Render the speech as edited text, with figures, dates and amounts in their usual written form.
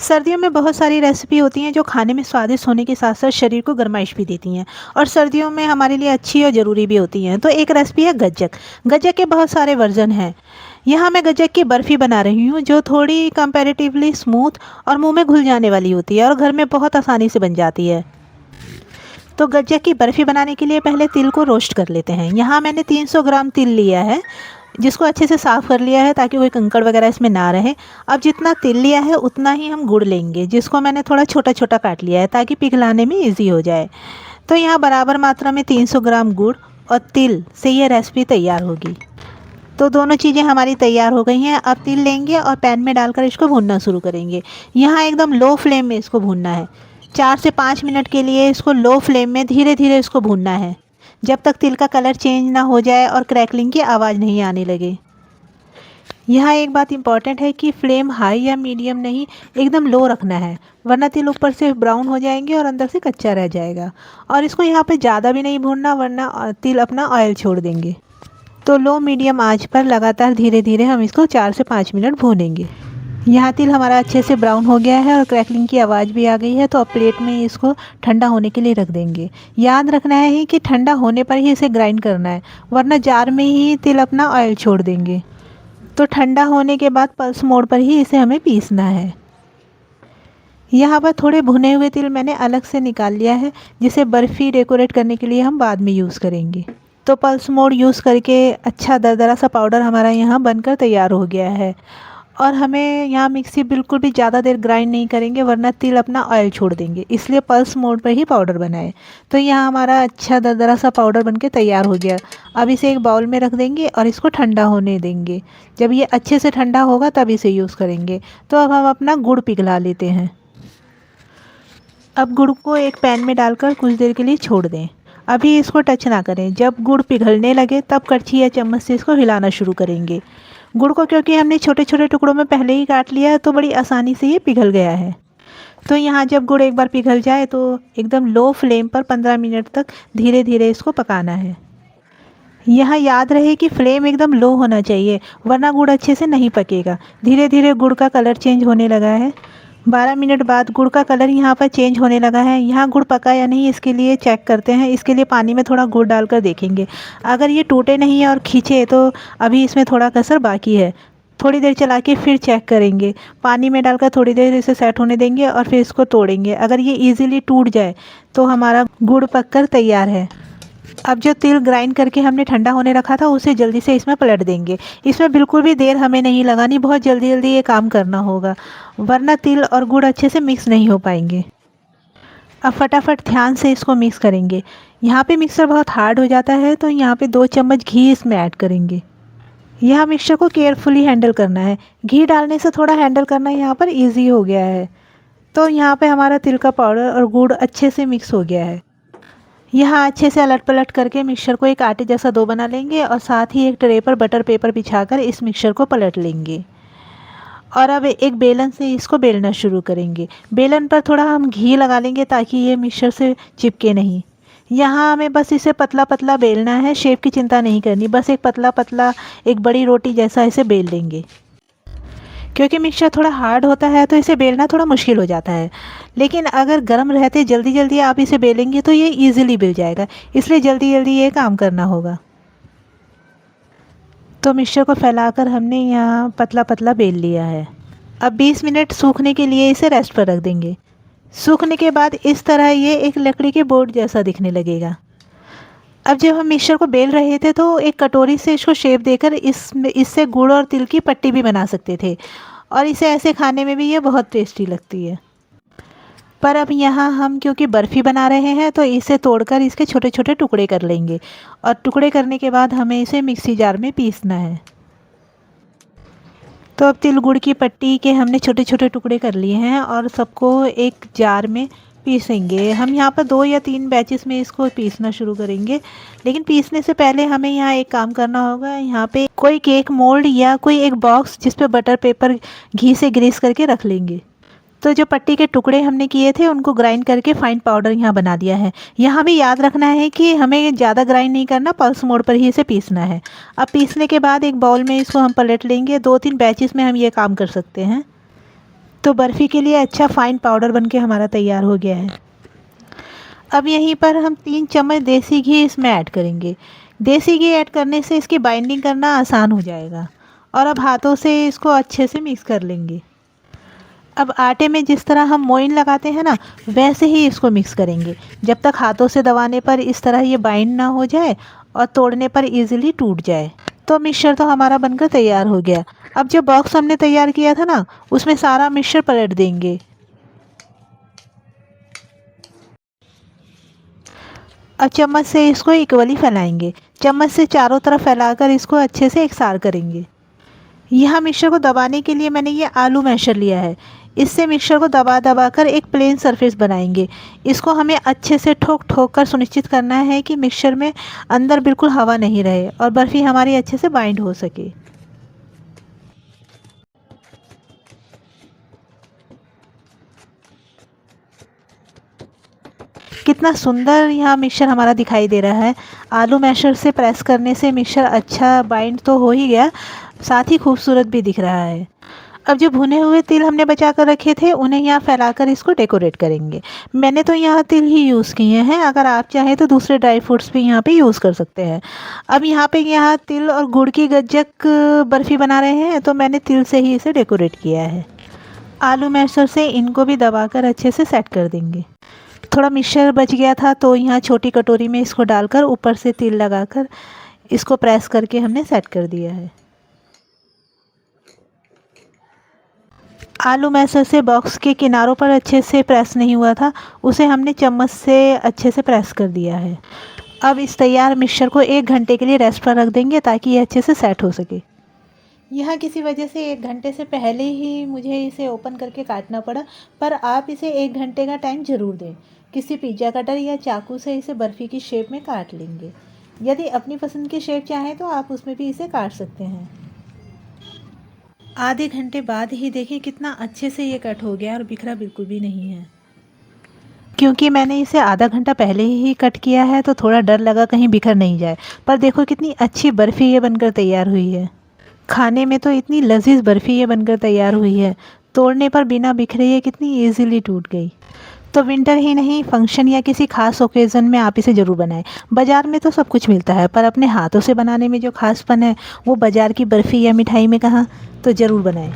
सर्दियों में बहुत सारी रेसिपी होती हैं जो खाने में स्वादिष्ट होने के साथ साथ शरीर को गर्माइश भी देती हैं और सर्दियों में हमारे लिए अच्छी और ज़रूरी भी होती हैं। तो एक रेसिपी है गज्जक। गज्जक के बहुत सारे वर्जन हैं। यहाँ मैं गज्जक की बर्फ़ी बना रही हूँ जो थोड़ी कंपैरेटिवली स्मूथ और मुंह में घुल जाने वाली होती है और घर में बहुत आसानी से बन जाती है। तो गज्जक की बर्फ़ी बनाने के लिए पहले तिल को रोस्ट कर लेते हैं। यहाँ मैंने 300 ग्राम तिल लिया है, जिसको अच्छे से साफ़ कर लिया है ताकि कोई कंकड़ वगैरह इसमें ना रहे। अब जितना तिल लिया है उतना ही हम गुड़ लेंगे, जिसको मैंने थोड़ा छोटा छोटा काट लिया है ताकि पिघलाने में ईजी हो जाए। तो यहाँ बराबर मात्रा में 300 ग्राम गुड़ और तिल से ये रेसिपी तैयार होगी। तो दोनों चीज़ें हमारी तैयार हो गई हैं। अब तिल लेंगे और पैन में डालकर इसको भूनना शुरू करेंगे। यहाँ एकदम लो फ्लेम में इसको भूनना है। 4 से 5 मिनट के लिए इसको लो फ्लेम में धीरे धीरे इसको भूनना है, जब तक तिल का कलर चेंज ना हो जाए और क्रैकलिंग की आवाज़ नहीं आने लगे। यहाँ एक बात इम्पॉर्टेंट है कि फ्लेम हाई या मीडियम नहीं, एकदम लो रखना है, वरना तिल ऊपर से ब्राउन हो जाएंगे और अंदर से कच्चा रह जाएगा। और इसको यहाँ पे ज़्यादा भी नहीं भूनना, वरना तिल अपना ऑयल छोड़ देंगे। तो लो मीडियम आंच पर लगातार धीरे धीरे हम इसको 4 से 5 मिनट भूनेंगे। यहाँ तिल हमारा अच्छे से ब्राउन हो गया है और क्रैकलिंग की आवाज़ भी आ गई है। तो अब प्लेट में इसको ठंडा होने के लिए रख देंगे। याद रखना है कि ठंडा होने पर ही इसे ग्राइंड करना है, वरना जार में ही तिल अपना ऑयल छोड़ देंगे। तो ठंडा होने के बाद पल्स मोड पर ही इसे हमें पीसना है। यहाँ पर थोड़े भुने हुए तिल मैंने अलग से निकाल लिया है, जिसे बर्फ़ी डेकोरेट करने के लिए हम बाद में यूज़ करेंगे। तो पल्स मोड यूज़ करके अच्छा दरदरा सा पाउडर हमारा यहाँ बनकर तैयार हो गया है। और हमें यहाँ मिक्सी बिल्कुल भी ज़्यादा देर ग्राइंड नहीं करेंगे, वरना तिल अपना ऑयल छोड़ देंगे, इसलिए पल्स मोड पर ही पाउडर बनाएं। तो यहाँ हमारा अच्छा दरदरा सा पाउडर बनके तैयार हो गया। अब इसे एक बाउल में रख देंगे और इसको ठंडा होने देंगे। जब ये अच्छे से ठंडा होगा तब इसे यूज़ करेंगे। तो अब हम अपना गुड़ पिघला लेते हैं। अब गुड़ को एक पैन में डालकर कुछ देर के लिए छोड़ दें। अभी इसको टच ना करें। जब गुड़ पिघलने लगे तब कड़छी या चम्मच से इसको हिलाना शुरू करेंगे। गुड़ को क्योंकि हमने छोटे छोटे टुकड़ों में पहले ही काट लिया है, तो बड़ी आसानी से ये पिघल गया है। तो यहाँ जब गुड़ एक बार पिघल जाए तो एकदम लो फ्लेम पर 15 मिनट तक धीरे धीरे इसको पकाना है। यहाँ याद रहे कि फ्लेम एकदम लो होना चाहिए, वरना गुड़ अच्छे से नहीं पकेगा। धीरे धीरे गुड़ का कलर चेंज होने लगा है। 12 मिनट बाद गुड़ का कलर यहाँ पर चेंज होने लगा है। यहाँ गुड़ पका या नहीं इसके लिए चेक करते हैं। इसके लिए पानी में थोड़ा गुड़ डालकर देखेंगे। अगर ये टूटे नहीं और खींचे तो अभी इसमें थोड़ा कसर बाकी है। थोड़ी देर चला के फिर चेक करेंगे। पानी में डालकर थोड़ी देर इसे सेट होने देंगे और फिर इसको तोड़ेंगे। अगर ये ईज़िली टूट जाए तो हमारा गुड़ पककर तैयार है। अब जो तिल ग्राइंड करके हमने ठंडा होने रखा था, उसे जल्दी से इसमें पलट देंगे। इसमें बिल्कुल भी देर हमें नहीं लगानी, बहुत जल्दी जल्दी ये काम करना होगा, वरना तिल और गुड़ अच्छे से मिक्स नहीं हो पाएंगे। अब फटाफट ध्यान से इसको मिक्स करेंगे। यहाँ पे मिक्सर बहुत हार्ड हो जाता है, तो यहाँ पे 2 चम्मच घी इसमें ऐड करेंगे। यह मिक्सचर को केयरफुली हैंडल करना है। घी डालने से थोड़ा हैंडल करना यहाँ पर ईजी हो गया है। तो यहाँ पे हमारा तिल का पाउडर और गुड़ अच्छे से मिक्स हो गया है। यहाँ अच्छे से अलट पलट करके मिक्सचर को एक आटे जैसा डो बना लेंगे और साथ ही एक ट्रे पर बटर पेपर बिछाकर इस मिक्सचर को पलट लेंगे। और अब एक बेलन से इसको बेलना शुरू करेंगे। बेलन पर थोड़ा हम घी लगा लेंगे ताकि ये मिक्सचर से चिपके नहीं। यहाँ हमें बस इसे पतला पतला बेलना है, शेप की चिंता नहीं करनी। बस एक पतला पतला एक बड़ी रोटी जैसा इसे बेल लेंगे। क्योंकि मिक्सचर थोड़ा हार्ड होता है तो इसे बेलना थोड़ा मुश्किल हो जाता है, लेकिन अगर गर्म रहते जल्दी जल्दी आप इसे बेलेंगे तो ये इजीली बेल जाएगा, इसलिए जल्दी जल्दी ये काम करना होगा। तो मिक्सचर को फैलाकर हमने यहाँ पतला पतला बेल लिया है। अब 20 मिनट सूखने के लिए इसे रेस्ट पर रख देंगे। सूखने के बाद इस तरह ये एक लकड़ी के बोर्ड जैसा दिखने लगेगा। अब जब हम मिक्सचर को बेल रहे थे तो एक कटोरी से इसको शेप देकर इससे गुड़ और तिल की पट्टी भी बना सकते थे, और इसे ऐसे खाने में भी ये बहुत टेस्टी लगती है। पर अब यहाँ हम क्योंकि बर्फ़ी बना रहे हैं तो इसे तोड़कर इसके छोटे छोटे टुकड़े कर लेंगे, और टुकड़े करने के बाद हमें इसे मिक्सी जार में पीसना है। तो अब तिल गुड़ की पट्टी के हमने छोटे छोटे टुकड़े कर लिए हैं और सबको एक जार में पीसेंगे। हम यहाँ पर 2 या 3 बैचेस में इसको पीसना शुरू करेंगे, लेकिन पीसने से पहले हमें यहाँ एक काम करना होगा। यहाँ पे कोई केक मोल्ड या कोई एक बॉक्स जिस पे बटर पेपर घी से ग्रीस करके रख लेंगे। तो जो पट्टी के टुकड़े हमने किए थे उनको ग्राइंड करके फाइन पाउडर यहाँ बना दिया है। यहाँ भी याद रखना है कि हमें ज़्यादा ग्राइंड नहीं करना, पल्स मोड पर ही इसे पीसना है। अब पीसने के बाद एक बाउल में इसको हम पलट लेंगे। 2-3 बैचेस में हम ये काम कर सकते हैं। तो बर्फ़ी के लिए अच्छा फ़ाइन पाउडर बन के हमारा तैयार हो गया है। अब यहीं पर हम 3 चम्मच देसी घी इसमें ऐड करेंगे। देसी घी ऐड करने से इसकी बाइंडिंग करना आसान हो जाएगा। और अब हाथों से इसको अच्छे से मिक्स कर लेंगे। अब आटे में जिस तरह हम मोइन लगाते हैं ना, वैसे ही इसको मिक्स करेंगे जब तक हाथों से दबाने पर इस तरह ये बाइंड ना हो जाए और तोड़ने पर इजीली टूट जाए। तो मिक्सचर तो हमारा बनकर तैयार हो गया। अब जो बॉक्स हमने तैयार किया था ना, उसमें सारा मिक्सचर पलट देंगे और चम्मच से इसको इक्वली फैलाएंगे। चम्मच से चारों तरफ फैलाकर इसको अच्छे से एकसार करेंगे। यहाँ मिक्सचर को दबाने के लिए मैंने ये आलू मैशर लिया है। इससे मिक्सचर को दबा दबा कर एक प्लेन सरफेस बनाएंगे। इसको हमें अच्छे से ठोक ठोक कर सुनिश्चित करना है कि मिक्सचर में अंदर बिल्कुल हवा नहीं रहे और बर्फ़ी हमारी अच्छे से बाइंड हो सके। कितना सुंदर यहाँ मिक्सचर हमारा दिखाई दे रहा है। आलू मैशर से प्रेस करने से मिक्सचर अच्छा बाइंड तो हो ही गया, साथ ही खूबसूरत भी दिख रहा है। अब जो भुने हुए तिल हमने बचा कर रखे थे, उन्हें यहाँ फैलाकर इसको डेकोरेट करेंगे। मैंने तो यहाँ तिल ही यूज़ किए हैं, अगर आप चाहें तो दूसरे ड्राई फ्रूट्स भी यहाँ पे यूज़ कर सकते हैं। अब यहाँ तिल और गुड़ की गज्जक बर्फ़ी बना रहे हैं, तो मैंने तिल से ही इसे डेकोरेट किया है। आलू मैशर से इनको भी दबाकर अच्छे से सेट कर देंगे। थोड़ा मिक्सचर बच गया था, तो यहाँ छोटी कटोरी में इसको डालकर ऊपर से तिल लगाकर इसको प्रेस करके हमने सेट कर दिया है। आलू मैशर से बॉक्स के किनारों पर अच्छे से प्रेस नहीं हुआ था, उसे हमने चम्मच से अच्छे से प्रेस कर दिया है। अब इस तैयार मिक्सचर को 1 घंटे के लिए रेस्ट पर रख देंगे ताकि ये अच्छे से सेट हो सके। यहाँ किसी वजह से 1 घंटे से पहले ही मुझे इसे ओपन करके काटना पड़ा, पर आप इसे 1 घंटे का टाइम ज़रूर दें। किसी पिज़्ज़ा कटर या चाकू से इसे बर्फ़ी की शेप में काट लेंगे। यदि अपनी पसंद की शेप चाहें तो आप उसमें भी इसे काट सकते हैं। आधे घंटे बाद ही देखें कितना अच्छे से ये कट हो गया और बिखरा बिल्कुल भी नहीं है। क्योंकि मैंने इसे आधा घंटा पहले ही कट किया है, तो थोड़ा डर लगा कहीं बिखर नहीं जाए। पर देखो कितनी अच्छी बर्फ़ी ये बनकर तैयार हुई है। खाने में तो इतनी लजीज बर्फ़ी ये बनकर तैयार हुई है, तोड़ने पर बिना बिखरे ये कितनी इजीली टूट गई। तो विंटर ही नहीं, फंक्शन या किसी खास ओकेज़न में आप इसे ज़रूर बनाएं। बाज़ार में तो सब कुछ मिलता है, पर अपने हाथों से बनाने में जो खासपन है वो बाज़ार की बर्फ़ी या मिठाई में कहाँ। तो ज़रूर बनाएं।